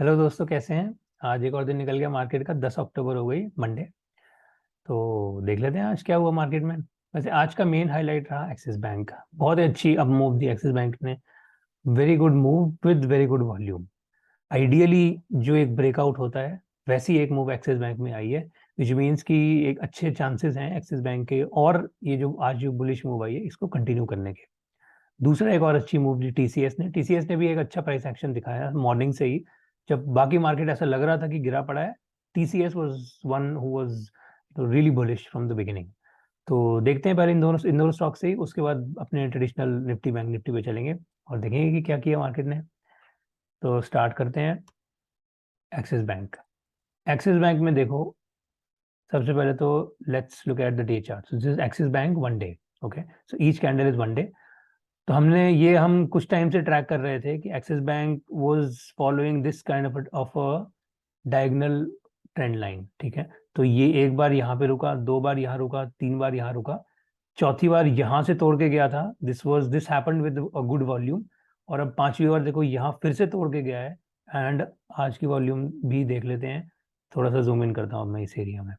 Hello दोस्तों, कैसे हैं। आज एक और दिन निकल गया मार्केट का। 10 अक्टूबर हो गई, मंडे। तो देख लेते हैं आज क्या हुआ मार्केट में। वैसे आज का मेन हाईलाइट रहा एक्सिस बैंक का। बहुत ही अच्छी अब मूव दी एक्सिस बैंक ने। Very good move with very good volume. Ideally जो एक ब्रेकआउट होता है वैसी एक मूव एक्सिस बैंक में आई है, विच मीन्स कि एक अच्छे चांसेस हैं एक्सिस बैंक के, और ये जो आज जो बुलिश मूव आई है इसको कंटिन्यू करने के। दूसरा एक और अच्छी मूव दी टीसीएस ने भी एक अच्छा प्राइस एक्शन दिखाया मॉर्निंग से ही। जब बाकी मार्केट ऐसा लग रहा था कि गिरा पड़ा है, TCS was one who was really bullish from the beginning. तो देखते हैं पहले इन दोनों स्टॉक से ही, उसके बाद अपने ट्रेडिशनल निफ्टी बैंक निफ्टी पे चलेंगे और देखेंगे कि क्या किया मार्केट ने। तो स्टार्ट करते हैं एक्सिस बैंक। एक्सिस बैंक में देखो, सबसे पहले तो let's look at the day chart. This is axis bank one day. Okay, so each candle is one day. तो हम कुछ टाइम से ट्रैक कर रहे थे कि axis bank was following this kind of a diagonal trend line. ठीक है, तो ये एक बार यहाँ पे रुका, दो बार यहाँ रुका, तीन बार यहाँ रुका, चौथी बार यहाँ से तोड़ के गया था। This happened with a good volume. और अब पांचवी बार देखो यहाँ फिर से तोड़ के गया है। एंड आज की वॉल्यूम भी देख लेते हैं। थोड़ा सा जूम इन करता हूँ मैं इस एरिया में।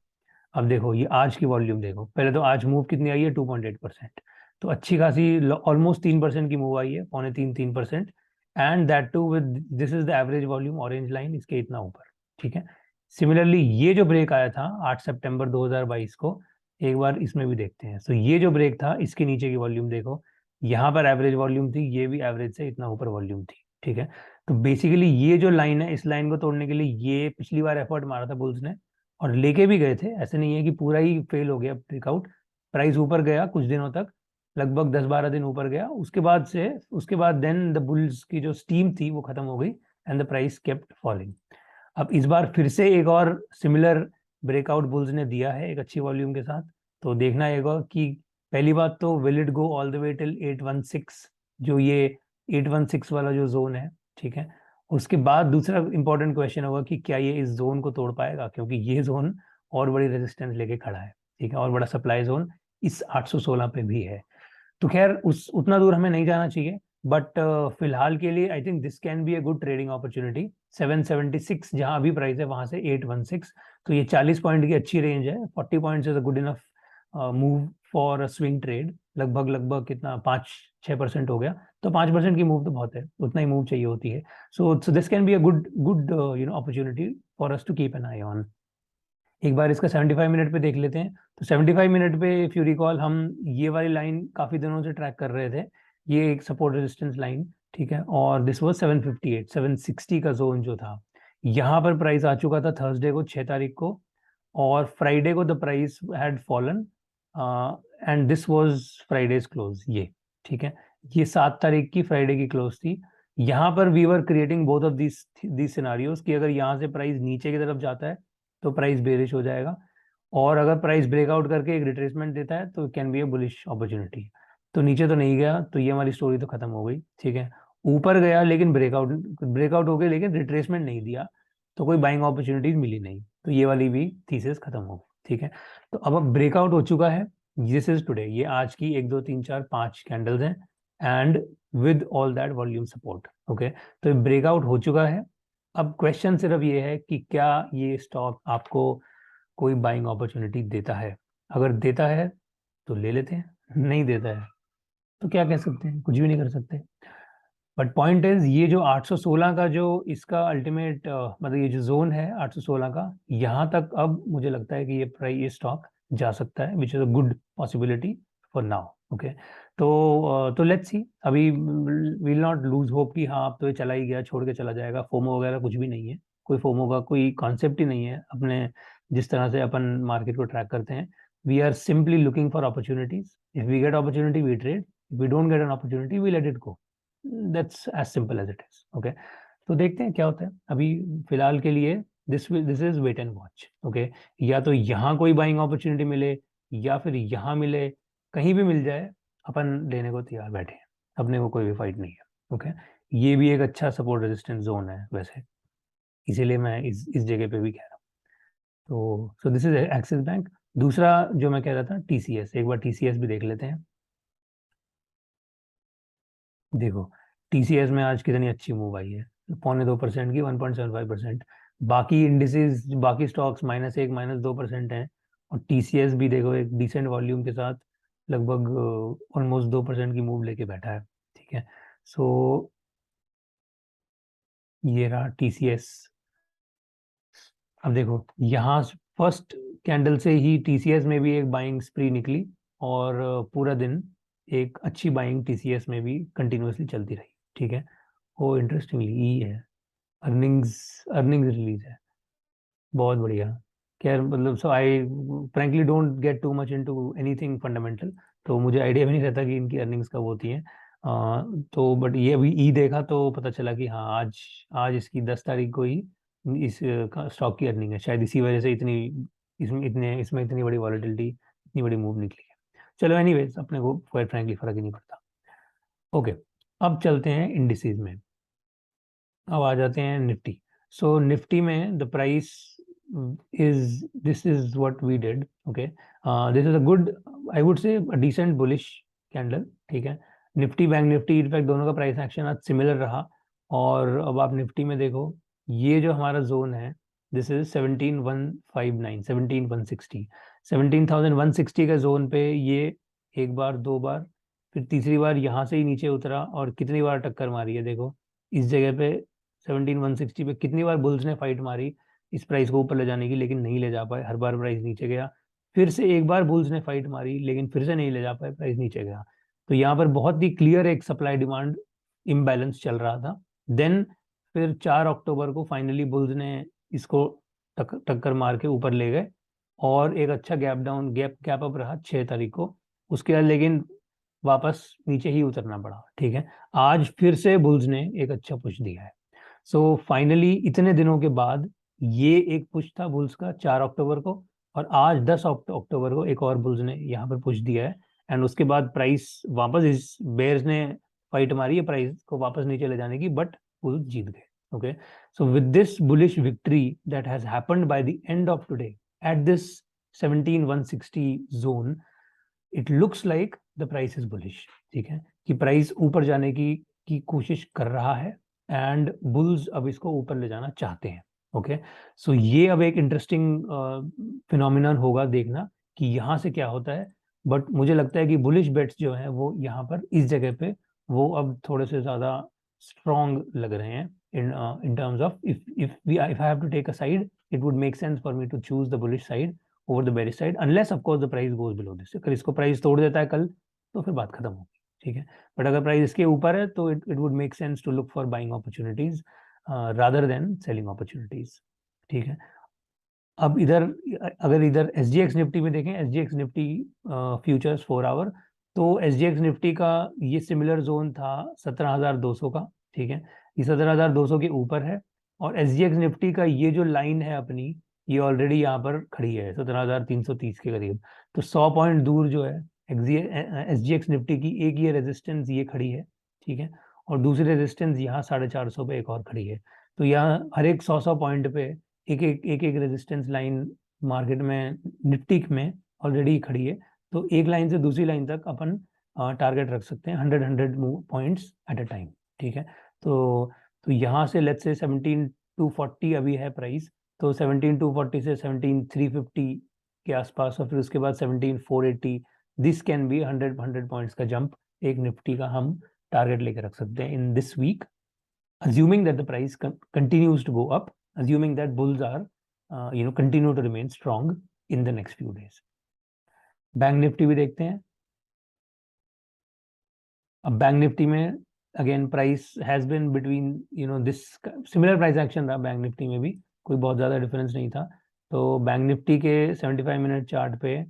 अब देखो ये आज की वॉल्यूम देखो। पहले तो आज मूव कितनी आई है, 2.8%। तो अच्छी खासी ऑलमोस्ट 3% की मूव आई है, पौने 3%। And that too with this is the average volume, orange line इसके इतना ऊपर। ठीक है, सिमिलरली ये जो ब्रेक आया था 8 सितंबर 2022 को, एक बार इसमें भी देखते हैं। तो ये जो ब्रेक था इसके नीचे की वॉल्यूम देखो। यहाँ पर एवरेज वॉल्यूम थी, ये भी एवरेज से इतना ऊपर वॉल्यूम थी। ठीक है, तो बेसिकली ये जो लाइन है, इस लाइन को तोड़ने के लिए ये पिछली बार एफर्ट मारा था बुल्स ने, और लेके भी गए थे। ऐसे नहीं है कि पूरा ही फेल हो गया ब्रेकआउट। प्राइस ऊपर गया कुछ दिनों तक, लगभग 10-12 दिन ऊपर गया। उसके बाद देन द बुल्स की जो स्टीम थी वो खत्म हो गई and the price kept falling. अब इस बार फिर से एक और सिमिलर ब्रेकआउट बुल्स ने दिया है एक अच्छी वॉल्यूम के साथ। तो देखना होगा कि पहली बात तो will it go all the way till 816, जो ये 816 वाला जो जोन है। ठीक है, उसके बाद दूसरा इंपॉर्टेंट क्वेश्चन होगा कि क्या ये इस जोन को तोड़ पाएगा, क्योंकि ये जोन और बड़ी रेजिस्टेंस लेके खड़ा है। ठीक है, और बड़ा सप्लाई जोन इस 816 पे भी है। तो खैर उस उतना दूर हमें नहीं जाना चाहिए, बट फिलहाल के लिए I think this can B a good trading opportunity. 776 जहां अभी प्राइस है वहां से 816, तो ये 40 पॉइंट की अच्छी रेंज है। 40 point is a good enough move for a swing trade. लगभग लगभग कितना, 5-6% हो गया। तो 5% की मूव तो बहुत है, उतना ही मूव चाहिए होती है। So this can be a good good opportunity for us to keep an eye on. एक बार इसका 75 मिनट पे देख लेते हैं। तो 75 मिनट पे इफ यू रिकॉल, हम ये वाली लाइन काफी दिनों से ट्रैक कर रहे थे। ये एक सपोर्ट रेजिस्टेंस लाइन। ठीक है, और दिस वाज 758 760 का जोन जो था। यहाँ पर प्राइस आ चुका था थर्सडे को, 6 तारीख को। और फ्राइडे को the price had fallen and this was Fridays close ये। ठीक है, ये 7 तारीख की फ्राइडे की क्लोज थी। यहाँ पर we were creating both of these scenarios कि अगर यहाँ से प्राइस नीचे की तरफ जाता है तो प्राइस बेरिश हो जाएगा, और अगर प्राइस ब्रेकआउट करके एक रिट्रेसमेंट देता है तो can be A bullish opportunity. तो नीचे तो नहीं गया, तो ये हमारी स्टोरी तो खत्म हो गई। ठीक है, ऊपर गया लेकिन ब्रेकआउट ब्रेकआउट हो गया लेकिन रिट्रेसमेंट नहीं दिया, तो कोई बाइंग अपॉर्चुनिटीज मिली नहीं। तो ये वाली भी थीसिस खत्म हो गई। ठीक है, तो अब ब्रेकआउट हो चुका है। दिस इज टुडे, ये आज की 1 2 3 4 5 कैंडल्स हैं and with all that volume support. Okay, तो ब्रेकआउट हो चुका है। अब क्वेश्चन सिर्फ ये है कि क्या ये स्टॉक आपको कोई बाइंग अपॉर्चुनिटी देता है। अगर देता है तो ले लेते हैं, नहीं देता है तो क्या कह सकते हैं, कुछ भी नहीं कर सकते। बट पॉइंट इज, ये जो 816 का जो इसका अल्टीमेट मतलब ये जो जोन है 816 का, यहाँ तक अब मुझे लगता है कि ये स्टॉक जा सकता है, विच is a good possibility for now. Okay, तो लेट्स सी। अभी विल नॉट लूज होप कि हाँ अब तो ये चला ही गया, छोड़ के चला जाएगा। फोमो वगैरह कुछ भी नहीं है, कोई फोमो का कोई कॉन्सेप्ट ही नहीं है अपने। जिस तरह से अपन मार्केट को ट्रैक करते हैं, we are simply looking for opportunities. If we get opportunity we trade, if we don't get an opportunity we let it go. That's as simple as it is. Okay, तो देखते हैं क्या होता है। अभी फिलहाल के लिए this is wait and watch. Okay, या तो यहाँ कोई बाइंग अपॉर्चुनिटी मिले या फिर यहाँ मिले, कहीं भी मिल जाए अपन लेने को तैयार बैठे हैं। अपने को कोई भी फाइट नहीं है। ओके, ये भी एक अच्छा सपोर्ट रेजिस्टेंस जोन है वैसे, इसीलिए मैं इस जगह पे भी कह रहा हूँ। तो so this is axis bank. दूसरा जो मैं कह रहा था टीसीएस, एक बार टीसीएस भी देख लेते हैं। देखो टीसीएस में आज कितनी अच्छी मूव आई है। 0.25% की 1.75%। बाकी इंडिसेस, बाकी स्टॉक्स -1 -2% हैं। और टीसीएस भी देखो एक डिसेंट वॉल्यूम के साथ लगभग ऑलमोस्ट 2% की मूव लेके बैठा है। ठीक है, सो ये रहा टीसीएस। अब देखो यहाँ फर्स्ट कैंडल से ही टीसीएस में भी एक बाइंग स्प्री निकली, और पूरा दिन एक अच्छी बाइंग टीसीएस में भी कंटिन्यूअसली चलती रही। ठीक है, वो इंटरेस्टिंगली ई है, अर्निंग्स अर्निंग्स रिलीज है, बहुत बढ़िया। खैर मतलब so I frankly don't get too much into anything fundamental, तो मुझे आइडिया भी नहीं रहता कि इनकी अर्निंग्स कब होती हैं। तो बट ये अभी ई देखा तो पता चला कि हाँ, आज आज इसकी 10 तारीख को ही इस स्टॉक की अर्निंग है, शायद इसी वजह से इतनी इसमें इतनी बड़ी वॉलेटिलिटी, इतनी बड़ी मूव निकली है। चलो एनीवेज, अपने को फ्रैंकली फर्क ही नहीं पड़ता। ओके, अब चलते हैं इंडिसेस में। अब आ जाते हैं निफ्टी। सो निफ्टी में the price is, this is what we did. Okay, this is a good, I would say decent bullish candle. ठीक है, निफ्टी बैंक निफ्टी इनफैक्ट दोनों का प्राइस एक्शन आज सिमिलर रहा। और अब आप निफ्टी में देखो, ये जो हमारा जोन है, दिस इज 17,159, 17,160, 17,160 का जोन पे ये एक बार, दो बार, फिर तीसरी बार यहाँ से ही नीचे उतरा, और कितनी बार टक्कर मारी है देखो इस जगह पे। 17,160 पे कितनी बार बुल्स ने फाइट मारी इस प्राइस को ऊपर ले जाने की, लेकिन नहीं ले जा पाए, हर बार प्राइस नीचे गया। फिर से एक बार बुल्स ने फाइट मारी, लेकिन फिर से नहीं ले जा पाए, प्राइस नीचे गया। तो यहाँ पर बहुत ही क्लियर एक सप्लाई डिमांड इम्बैलेंस चल रहा था। देन फिर 4 अक्टूबर को फाइनली बुल्स ने इसको टक्कर मार के ऊपर ले गए, और एक अच्छा गैप अप रहा 6 तारीख को। उसके बाद लेकिन वापस नीचे ही उतरना पड़ा। ठीक है, आज फिर से बुल्स ने एक अच्छा पुश दिया है। सो फाइनली इतने दिनों के बाद ये एक पुश था बुल्स का 4 अक्टूबर को, और आज 10 अक्टूबर को एक और बुल्स ने यहाँ पर पुश दिया है। एंड उसके बाद प्राइस वापस, इस बेयर्स ने फाइट मारी है प्राइस को वापस नीचे ले जाने की, बट बुल्स जीत गए। Okay, so with this bullish victory that has happened by the end of today at this 17,160 zone, it looks like the price is bullish. ठीक है, कि प्राइस ऊपर जाने की कोशिश कर रहा है, एंड बुल्स अब इसको ऊपर ले जाना चाहते हैं। ओके, सो ये अब एक इंटरेस्टिंग फिनोमिनन होगा देखना कि यहाँ से क्या होता है। बट मुझे लगता है कि बुलिश बेट्स जो हैं वो यहाँ पर इस जगह पे वो अब थोड़े से ज़्यादा स्ट्रॉन्ग लग रहे हैं। in terms of, if I have to take a side, it would make sense for me to choose the bullish side over the bearish side, unless of course the price goes below this। अगर इसको price तोड़ देता है कल, तो फिर बात खत्म होगी। ठीक है, बट अगर प्राइस इसके ऊपर है तो it would make sense to look for buying opportunities rather than selling opportunities. ठीक है, अब इधर, अगर इधर एस जी एक्स निफ्टी में देखें, S G X Nifty futures 4 hour, तो एस जी एक्स निफ्टी का ये सिमिलर जोन था 17,200 का। ठीक है, ये 17,200 के ऊपर है, और एस जी एक्स निफ्टी का ये जो लाइन है अपनी, ये ऑलरेडी यहाँ पर खड़ी है 17,330 के करीब। तो 100 पॉइंट दूर जो है एस जी एक्स निफ्टी की, एक ये रेजिस्टेंस ये खड़ी है। ठीक है, और दूसरी रेजिस्टेंस यहाँ 450 पे एक और खड़ी है। तो यहाँ हर एक 100 पॉइंट पे एक रेजिस्टेंस लाइन मार्केट में, निफ्टी में ऑलरेडी खड़ी है। तो एक लाइन से दूसरी लाइन तक अपन टारगेट रख सकते हैं 100 पॉइंट्स एट अ टाइम। ठीक है, तो यहाँ से लेट्स से 17,240 अभी है प्राइस, तो 17,240 से 17,350 के आसपास, और फिर उसके बाद 17,480, दिस कैन बी 100 पॉइंट्स का जंप एक निफ्टी का हम टारगेट लेके रख सकते हैं in this week, assuming that the price continues to go up, assuming that bulls are continue to remain strong in the next few days। Bank Nifty भी देखते हैं। अब बैंक निफ्टी में again price has been between this, similar price action रहा bank Nifty में भी, कोई बहुत ज़्यादा डिफरेंस नहीं था। तो बैंक निफ्टी के 75 मिनट चार्ट पे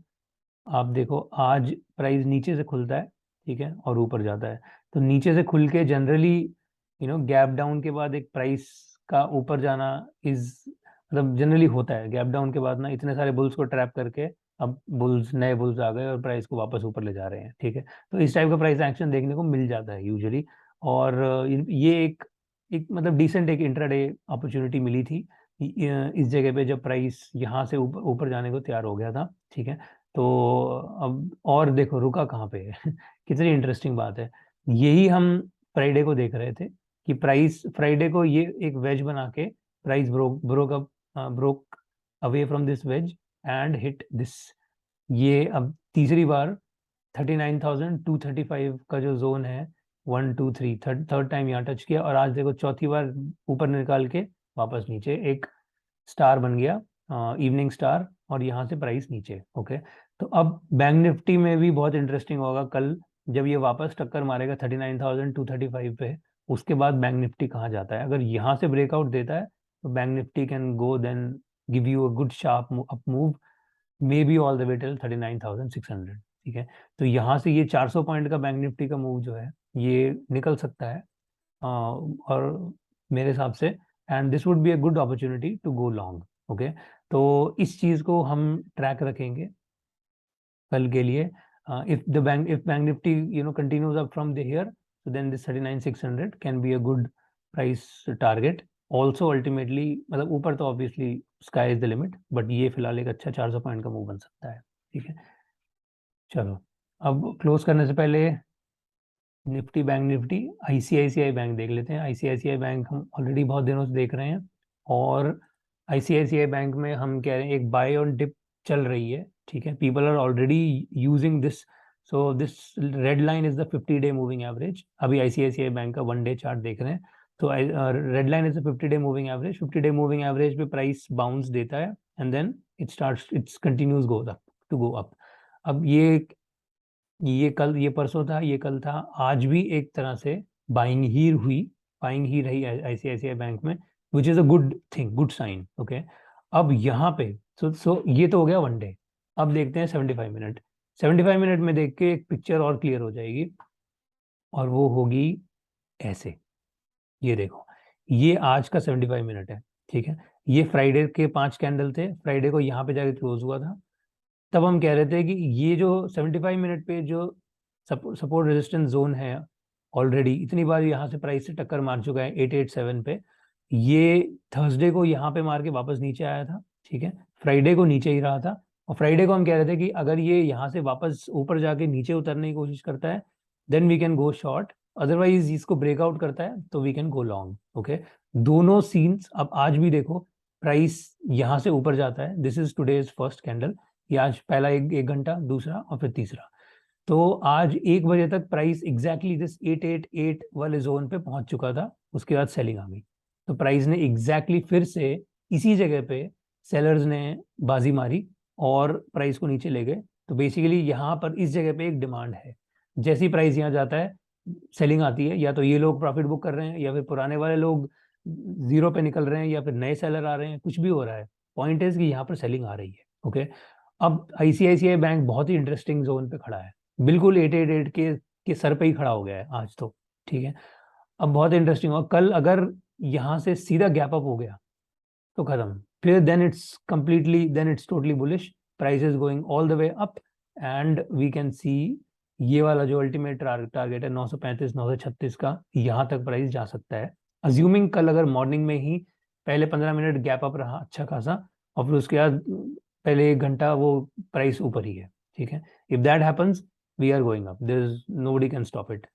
आप देखो, आज प्राइस नीचे से खुलता है। ठीक है, और ऊपर जाता है। तो नीचे से खुल के जनरली गैप डाउन के बाद एक प्राइस का ऊपर जाना इज, मतलब जनरली होता है गैप डाउन के बाद ना, इतने सारे बुल्स को ट्रैप करके अब नए बुल्स आ गए और प्राइस को वापस ऊपर ले जा रहे हैं। ठीक है, तो इस टाइप का प्राइस एक्शन देखने को मिल जाता है यूजुअली। और ये एक मतलब डिसेंट एक इंट्राडे अपॉर्चुनिटी मिली थी इस जगह पे, जब प्राइस यहाँ से ऊपर ऊपर जाने को तैयार हो गया था। ठीक है, तो अब और देखो रुका कहाँ पे है कितनी इंटरेस्टिंग बात है। यही हम फ्राइडे को देख रहे थे कि प्राइस फ्राइडे को ये एक वेज बना के price broke away from this wedge and hit this. ये अब तीसरी बार 39,235 का जो जोन है, 1 2 3 थर्ड टाइम यहाँ टच किया, और आज देखो चौथी बार ऊपर निकाल के वापस नीचे एक स्टार बन गया, इवनिंग स्टार, और यहाँ से प्राइस नीचे। ओके, तो अब बैंक निफ्टी में भी बहुत इंटरेस्टिंग होगा कल जब ये वापस टक्कर मारेगा 39,235 पे। उसके बाद बैंक निफ्टी कहाँ जाता है, अगर यहाँ से ब्रेकआउट देता है तो bank Nifty can go then give you a good sharp up move, may be all the way till 39,600। ठीक है, तो यहाँ से ये 400 पॉइंट का बैंक निफ्टी का मूव जो है ये निकल सकता है, और मेरे हिसाब से, and this would be a good opportunity to go long. Okay, तो इस चीज को हम ट्रैक रखेंगे कल के लिए। If bank Nifty continues up from here, so then this 39,600 can be a good price target also ultimately। मतलब ऊपर तो obviously sky is the limit, but ये फिलहाल एक अच्छा 400 पॉइंट का मूव बन सकता है। ठीक है, चलो अब क्लोज करने से पहले Nifty bank Nifty ICICI bank देख लेते हैं। आईसीआईसीआई बैंक हम ऑलरेडी बहुत दिनों से देख रहे हैं, और आईसीआईसीआई बैंक में हम कह रहे हैं एक बाय ऑन डिप चल रही है। ठीक है, people are already using this, so this red line is the 50 day moving average. अभी आईसीआईसीआई बैंक का 1 डे चार्ट देख रहे हैं, तो red line is the 50 day moving average. 50 day moving average पे प्राइस बाउंस देता है and then it's continues go up to go up. अब ये कल, ये परसों था, ये कल था, आज भी एक तरह से बाइंग ही रही आईसीआईसीआई बैंक में, which is a good thing, good sign. Okay, अब यहाँ पे सो ये तो हो गया 1 डे। अब देखते हैं 75 मिनट। 75 मिनट में देख के एक पिक्चर और क्लियर हो जाएगी, और वो होगी ऐसे। ये देखो, ये आज का 75 मिनट है। ठीक है, ये फ्राइडे के 5 कैंडल थे, फ्राइडे को यहाँ पे जाके क्लोज हुआ था। तब हम कह रहे थे कि ये जो 75 मिनट पे जो सपोर्ट रेजिस्टेंस जोन है, ऑलरेडी इतनी बार यहाँ से प्राइस से टक्कर मार चुका है 887 पे। ये थर्सडे को यहाँ पे मार के वापस नीचे आया था। ठीक है, फ्राइडे को नीचे ही रहा था, और फ्राइडे को हम कह रहे थे कि अगर ये यहाँ से वापस ऊपर जाके नीचे उतरने की कोशिश करता है then we can go short, otherwise इसको ब्रेकआउट करता है तो we can go long. Okay, दोनों सीन्स अब आज भी देखो, प्राइस यहाँ से ऊपर जाता है, this is today's first candle, ये आज पहला एक घंटा, दूसरा और फिर तीसरा। तो आज 1 बजे तक प्राइस एग्जैक्टली दिस 888 वाले जोन पे पहुंच चुका था, उसके बाद सेलिंग आ गई। तो प्राइस ने एग्जैक्टली फिर से इसी जगह पे सेलर्स ने बाजी मारी और प्राइस को नीचे ले गए। तो बेसिकली यहाँ पर इस जगह पे एक डिमांड है, जैसी प्राइस यहाँ जाता है सेलिंग आती है, या तो ये लोग प्रॉफिट बुक कर रहे हैं, या फिर पुराने वाले लोग जीरो पे निकल रहे हैं, या फिर नए सेलर आ रहे हैं, कुछ भी हो रहा है, पॉइंट इज कि यहाँ पर सेलिंग आ रही है। ओके, अब आईसीआईसीआई बैंक बहुत ही इंटरेस्टिंग जोन पे खड़ा है, बिल्कुल 888 के सर पे ही खड़ा हो गया है आज तो। ठीक है, अब बहुत इंटरेस्टिंग होगा कल, अगर यहाँ से सीधा गैप अप हो गया तो खत्म, फिर then it's totally bullish, price is going all the way up, and we can see ये वाला जो अल्टीमेट टारगेट है 935 936 का, यहाँ तक प्राइस जा सकता है, अज्यूमिंग कल अगर मॉर्निंग में ही पहले 15 मिनट गैप अप रहा अच्छा खासा, और फिर उसके बाद पहले 1 घंटा वो प्राइस ऊपर ही है। ठीक है, if that happens we are going up, there is nobody can stop it.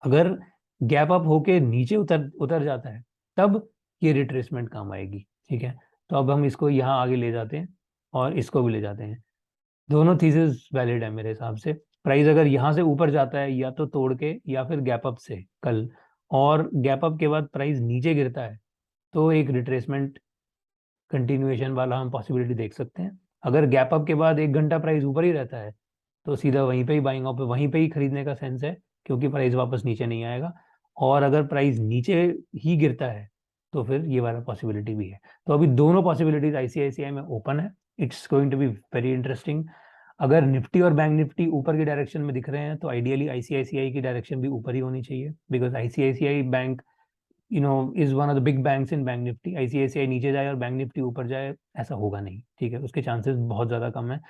अगर गैप अप होके नीचे उतर उतर जाता है तब ये रिट्रेसमेंट काम आएगी। ठीक है, तो अब हम इसको यहाँ आगे ले जाते हैं और इसको भी ले जाते हैं, दोनों थीसिस वैलिड है मेरे हिसाब से। प्राइस अगर यहाँ से ऊपर जाता है या तो तोड़ के या फिर गैप अप से कल, और गैप अप के बाद प्राइस नीचे गिरता है, तो एक रिट्रेसमेंट कंटिन्यूएशन वाला हम पॉसिबिलिटी देख सकते हैं। अगर गैप अप के बाद 1 घंटा प्राइस ऊपर ही रहता है तो सीधा वहीं पे ही बाइंग ऑफ, वहीं पे ही खरीदने का सेंस है, क्योंकि प्राइस वापस नीचे नहीं आएगा। और अगर प्राइस नीचे ही गिरता है तो फिर ये वाला पॉसिबिलिटी भी है। तो अभी दोनों पॉसिबिलिटीज आईसीआईसीआई में ओपन है, it's going to be very interesting. अगर निफ्टी और बैंक निफ्टी ऊपर की डायरेक्शन में दिख रहे हैं तो आइडियली आईसीआईसीआई की डायरेक्शन भी ऊपर ही होनी चाहिए, because ICICI bank is one of the big banks in bank Nifty. ICICI नीचे जाए और बैंक निफ्टी ऊपर जाए, ऐसा होगा नहीं। ठीक है, उसके चांसेस बहुत ज़्यादा कम है।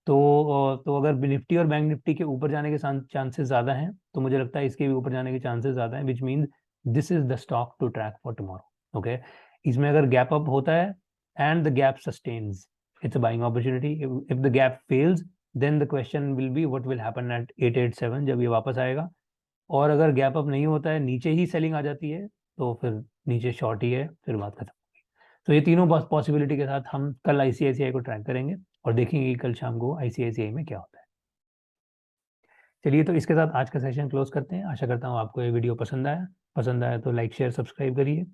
तो अगर निफ्टी और बैंक निफ्टी के ऊपर जाने के चांसेस ज़्यादा हैं, तो मुझे लगता है इसके भी ऊपर जाने के चांसेस ज़्यादा हैं, which means this is the stock to track for tomorrow. Okay, इसमें अगर गैप अप होता है and the gap sustains, it's a buying opportunity. If the gap fails then the question will be what will happen at 887 जब ये वापस आएगा। और अगर गैप अप नहीं होता है, नीचे ही सेलिंग आ जाती है, तो फिर नीचे शॉर्ट ही है, फिर बात खत्म होगी। तो ये तीनों पॉसिबिलिटी के साथ हम कल आईसीआईसीआई को ट्रैक करेंगे और देखेंगे कि कल शाम को आईसीआईसीआई में क्या होता है। चलिए, तो इसके साथ आज का सेशन क्लोज करते हैं। आशा करता हूँ आपको ये वीडियो पसंद आया तो लाइक शेयर सब्सक्राइब करिए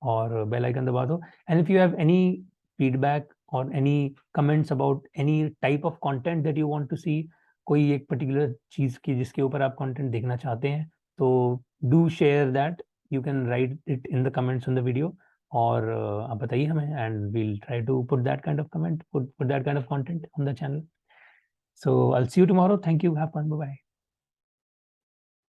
और बेल आइकन दबा दो। And if you have any feedback और any comments about any type of content that you want to see, कोई एक पर्टिकुलर चीज़ की जिसके ऊपर आप कंटेंट देखना चाहते हैं, तो do share that, you can write it in the comments on the video. और आप बताइए हमें, and we'll try to put that kind of comment, put that kind of content on the channel. So I'll see you tomorrow. Thank you. Have fun. Bye bye.